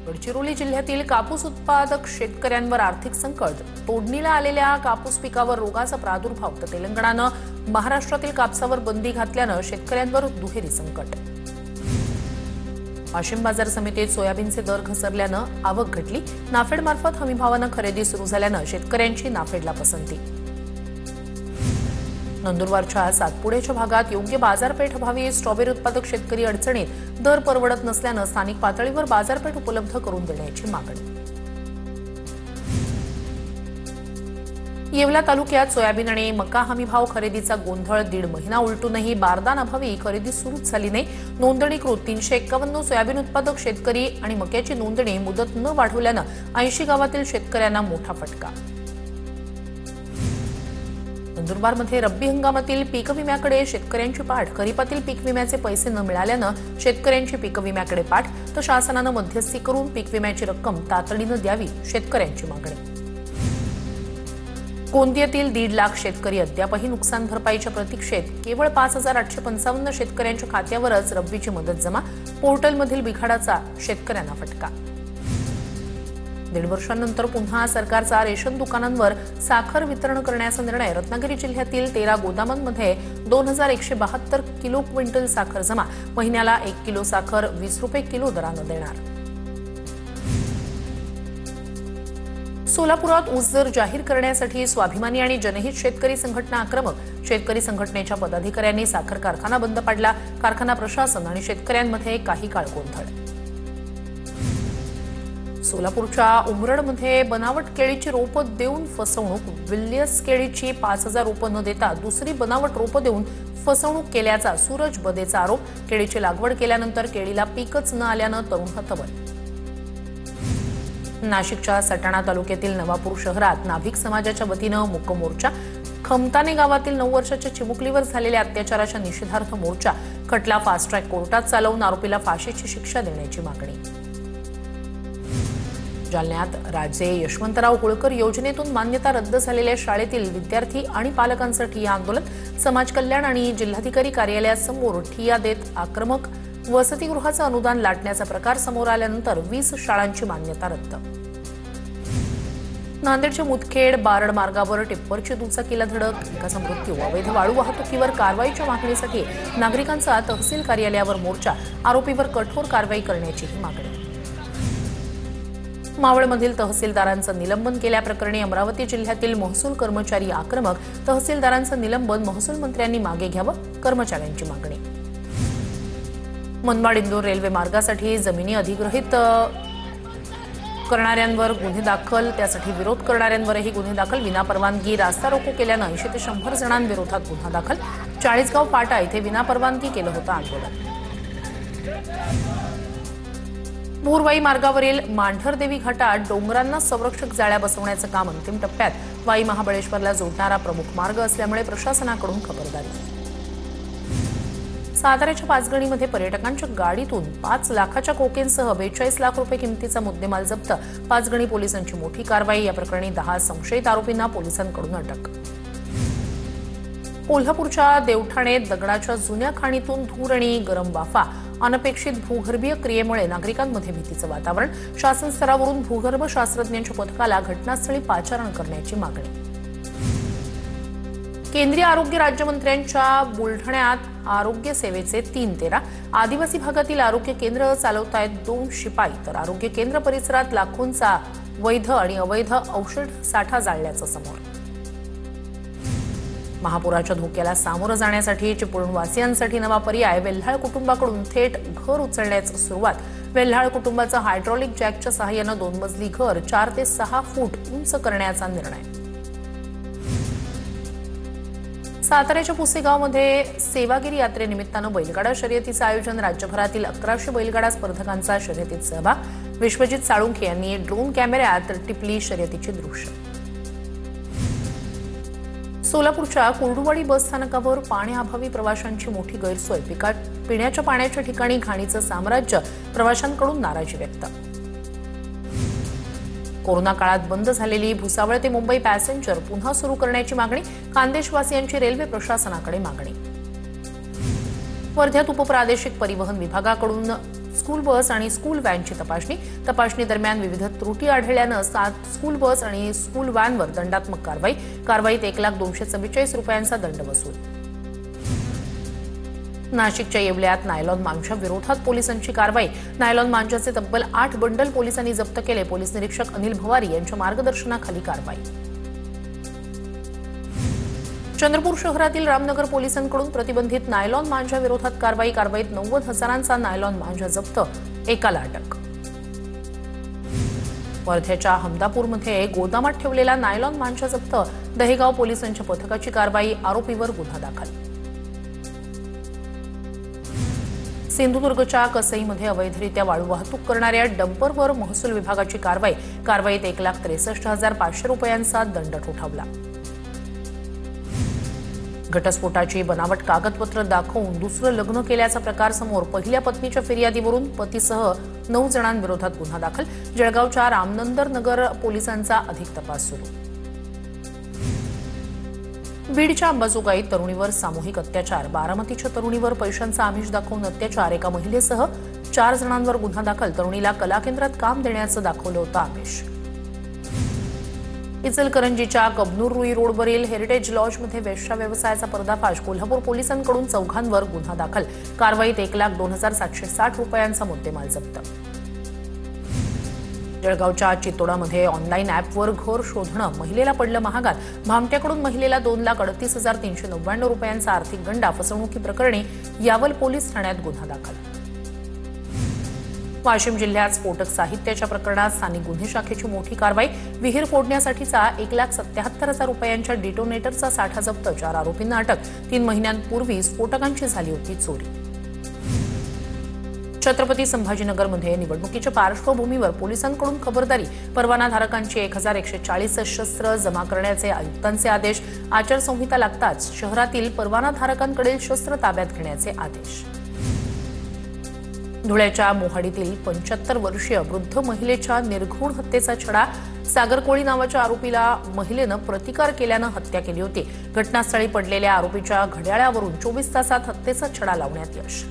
गडचिरोली जिल्ह्यातील कापूस उत्पादक शेतकऱ्यांवर आर्थिक संकट, तोडणीला आलेल्या कापूस पिकावर रोगाचा प्रादुर्भाव, तर तेलंगणानं महाराष्ट्रातील कापसावर बंदी घातल्यानं शेतकऱ्यांवर दुहेरी संकट. वाशिम बाजार समितीत सोयाबीनचे दर घसरल्यानं आवक घटली. नाफेडमार्फत हमीभावानं खरेदी सुरू झाल्यानं शेतकऱ्यांची नाफेडला पसंती. नंदुरबारच्या सातपुडेच्या भागात योग्य बाजारपेठ अभावी स्ट्रॉबेरी उत्पादक शेतकरी अडचणीत. दर परवडत नसल्यानं स्थानिक पातळीवर बाजारपेठ उपलब्ध करून देण्याची मागणी. येवला तालुक्यात सोयाबीन आणि मका हमीभाव खरेदीचा गोंधळ. 1.5 महिना उलटूनही बारदान अभावी खरेदी सुरूच झाली नाही. नोंदणीकृत 351 सोयाबीन उत्पादक शेतकरी आणि मक्याची नोंदणी मुदत न वाढवल्यानं 80 गावातील शेतकऱ्यांना मोठा फटका. नंदुरबारमध्ये रब्बी हंगामातील पीक विम्याकडे शेतकऱ्यांची पाठ. खरीपातील पीक विम्याचे पैसे न मिळाल्यानं शेतकऱ्यांची पीक विम्याकडे पाठ, तर शासनानं मध्यस्थी करून पीक विम्याची रक्कम तातडीनं द्यावी, शेतकऱ्यांची मागणी. गोंदियातील 1.5 लाख शेतकरी अद्यापही नुकसान भरपाईच्या प्रतीक्षेत. केवळ 5,855 शेतकऱ्यांच्या खात्यावरच रब्बीची मदत जमा. पोर्टलमधील बिघाडाचा शेतकऱ्यांना फटका. 1.5 वर्षांनंतर पुन्हा सरकारचा रेशन दुकानांवर साखर वितरण करण्याचा निर्णय. रत्नागिरी जिल्ह्यातील 13 गोदामांमध्ये 2,172 किलो क्विंटल साखर जमा. महिन्याला 1 किलो साखर 20 रुपये किलो दरानं देणार. सोलापुरात ऊस दर जाहीर करण्यासाठी स्वाभिमानी आणि जनहित शेतकरी संघटना आक्रमक. शेतकरी संघटनेच्या पदाधिकाऱ्यांनी साखर कारखाना बंद पाडला. कारखाना प्रशासन आणि शेतकऱ्यांमध्ये काही काळ गोंधळ. सोलापूरच्या उमरडमध्ये बनावट केळीची रोपं देऊन फसवणूक. विल्यस केळीची 5,000 रोपं न देता दुसरी बनावट रोपं देऊन फसवणूक केल्याचा सूरज बदेचा आरोप. केळीची लागवड केल्यानंतर केळीला पीकच न आल्यानं तरुण हतबल. नाशिकच्या सटाणा तालुक्यातील नवापूर शहरात नाभिक समाजाच्या वतीनं मूक मोर्चा. खमताने गावातील 9 वर्षाच्या चिमुकलीवर झालेल्या अत्याचाराच्या निषेधार्थ मोर्चा. खटला फास्ट ट्रॅक कोर्टात चालवून आरोपीला फाशीची शिक्षा देण्याची मागणी. जालन्यात राजे यशवंतराव होळकर योजनेतून मान्यता रद्द झालेल्या शाळेतील विद्यार्थी आणि पालकांचं ठिय्या आंदोलन. समाज कल्याण आणि जिल्हाधिकारी कार्यालयासमोर ठिय्या देत आक्रमक. वसतिगृहाचं अनुदान लाटण्याचा प्रकार समोर आल्यानंतर 20 शाळांची मान्यता रद्द. नांदेडच्या मुदखेड बारड मार्गावर टिप्परची दुचाकीला धडक. एकाचा मृत्यू. अवैध वाळू वाहतुकीवर कारवाईच्या मागणीसाठी नागरिकांचा तहसील कार्यालयावर मोर्चा. आरोपीवर कठोर कारवाई करण्याचीही मागणी. मावळमधील तहसीलदारांचं निलंबन केल्याप्रकरणी अमरावती जिल्ह्यातील महसूल कर्मचारी आक्रमक. तहसीलदारांचं निलंबन महसूल मंत्र्यांनी मागे घ्यावं, कर्मचाऱ्यांची मागणी. मनमाड इंदोर रेल्वे मार्गासाठी जमिनी अधिग्रहित करणाऱ्यांवर गुन्हे दाखल. त्यासाठी विरोध करणाऱ्यांवरही गुन्हे दाखल. विनापरवानगी रास्ता रोको केल्यानं 80 ते 100 जणांविरोधात गुन्हा दाखल. चाळीसगाव पाटा इथे विनापरवानगी केलं होतं आंदोलन. भूरवाई मार्गावरील मांढरदेवी घाटात डोंगरांना संरक्षक जाळ्या बसवण्याचं काम अंतिम टप्प्यात. वाई महाबळेश्वरला जोडणारा प्रमुख मार्ग असल्यामुळे प्रशासनाकडून खबरदारी. साताऱ्याच्या पाचगणीमध्ये पर्यटकांच्या गाडीतून 5 लाखाच्या कोकेनसह 42 लाख रुपये किमतीचा मुद्देमाल जप्त. पाचगणी पोलिसांची मोठी कारवाई. या प्रकरणी 10 संशयित आरोपींना पोलिसांकडून अटक. कोल्हापूरच्या देवठाणेत दगडाच्या जुन्या खाणीतून धूर आणि गरम वाफा. अनपेक्षित भूगर्भीय क्रियेमुळे नागरिकांमध्ये भीतीचं वातावरण. शासन स्तरावरून भूगर्भ शास्त्रज्ञांच्या पथकाला घटनास्थळी पाचारण करण्याची मागणी. केंद्रीय आरोग्य राज्यमंत्र्यांच्या बुलढाण्यात आरोग्य सेवेचे 3-13. आदिवासी भागातील आरोग्य केंद्र चालवतायत 2 शिपाई. तर आरोग्य केंद्र परिसरात लाखोंचा वैध आणि अवैध औषध साठा जाळल्याचं समोर. महापुराच्या धोक्याला सामोरं जाण्यासाठी चिपळूणवासियांसाठी नवा पर्याय. वेल्हाळ कुटुंबाकडून थेट घर उचलण्याची सुरुवात. वेल्हाळ कुटुंबाचं हायड्रॉलिक जॅकच्या सहाय्यानं 2 मजली घर 4 ते 6 फूट उंच करण्याचा निर्णय. साताऱ्याच्या पुसेगावमध्ये सेवागिरी यात्रेनिमित्तानं बैलगाडा शर्यतीचं आयोजन. राज्यभरातील 1100 बैलगाडा स्पर्धकांचा शर्यतीत सहभाग. विश्वजित साळुंखे यांनी ड्रोन कॅमेऱ्यात टिपली शर्यतीची दृश्य. सोलापूरच्या कुर्डुवाडी बस स्थानकावर पाण्याअभावी प्रवाशांची मोठी गैरसोय. पिण्याच्या पाण्याच्या ठिकाणी घाणीचं साम्राज्य. प्रवाशांकडून नाराजी व्यक्त. कोरोना काळात बंद झालेली भुसावळ ते मुंबई पॅसेंजर पुन्हा सुरू करण्याची मागणी. खानदेशवासियांची रेल्वे प्रशासनाकडे मागणी. वर्ध्यात उपप्रादेशिक परिवहन विभागाकडून स्कूल बस आणि स्कूल व्हॅनची तपासणी दरम्यान विविध त्रुटी आढळल्यानं 7 स्कूल बस आणि स्कूल व्हॅनवर दंडात्मक कारवाईत 1,244 रुपयांचा दंड वसूल. नाशिकच्या येवल्यात नायलॉन मांजा विरोधात पोलिसांची कारवाई. नायलॉन मांजाचे तब्बल 8 बंडल पोलिसांनी जप्त केले. पोलीस निरीक्षक अनिल भवारी यांच्या मार्गदर्शनाखाली कारवाई. चंद्रपूर शहरातील रामनगर पोलिसांकडून प्रतिबंधित नायलॉन मांजा विरोधात कारवाईत 90,000चा नायलॉन मांजा जप्त, एकाला अटक. वर्ध्याच्या हमदापूरमध्ये गोदामात ठेवलेला नायलॉन मांजा जप्त. दहेगाव पोलिसांच्या पथकाची कारवाई, आरोपीवर गुन्हा दाखल. सिंधुदुर्गच्या कसईमध्ये अवैधरित्या वाळू वाहतूक करणाऱ्या डंपरवर महसूल विभागाची कारवाईत 1,63,500 रुपयांचा दंड ठोठावला. घटस्फोटाची बनावट कागदपत्र दाखवून दुसरं लग्न केल्याचा प्रकार समोर. पहिल्या पत्नीच्या फिर्यादीवरून पतीसह 9 जणांविरोधात गुन्हा दाखल. जळगावच्या रामनंदर नगर पोलिसांचा अधिक तपास सुरू. बीडच्या अंबाजोगाईत तरुणीवर सामूहिक अत्याचार. बारामतीच्या तरुणीवर पैशांचा आमिष दाखवून अत्याचार. एका महिलेसह 4 जणांवर गुन्हा दाखल. तरुणीला कला केंद्रात काम देण्याचं दाखवलं होतं आमिष. इचलकरंजीच्या कबनूर रुई रोडवरील हेरिटेज लॉजमध्ये वेश्या व्यवसायाचा पर्दाफाश. कोल्हापूर पोलिसांकडून 4 गुन्हा दाखल. कारवाईत 1,02,760 रुपयांचा मुद्देमाल जप्त. जळगावच्या चितोडामध्ये ऑनलाईन ॲपवर घर शोधणं महिलेला पडलं महागात. भामट्याकडून महिलेला 2,38,399 रुपयांचा आर्थिक गंडा. फसवणुकीप्रकरणी यावल पोलीस ठाण्यात गुन्हा दाखल. वाशिम जिल्ह्यात स्फोटक साहित्याच्या प्रकरणात स्थानिक गुन्हे शाखेची मोठी कारवाई. विहीर फोडण्यासाठीचा 1,77,000 रुपयांच्या डिटोनेटरचा साठा जप्त. 4 आरोपींना अटक. 3 महिन्यांपूर्वी स्फोटकांची झाली होती चोरी. छत्रपती संभाजीनगरमध्ये निवडणुकीच्या पार्श्वभूमीवर पोलिसांकडून खबरदारी. परवानाधारकांची 1,140 शस्त्र जमा करण्याचे आयुक्तांचे आदेश. आचारसंहिता लागताच शहरातील परवानाधारकांकडील शस्त्र ताब्यात घेण्याचे आदेश. धुळ्याच्या मोहाडीतील 75 वर्षीय वृद्ध महिलेच्या निर्घृण हत्येचा छडा. सागर कोळी नावाच्या आरोपीला महिलेनं प्रतिकार केल्यानं हत्या केली होती. घटनास्थळी पडलेल्या आरोपीच्या घड्याळावरून 24 तासात हत्येचा छडा लावण्यात यश.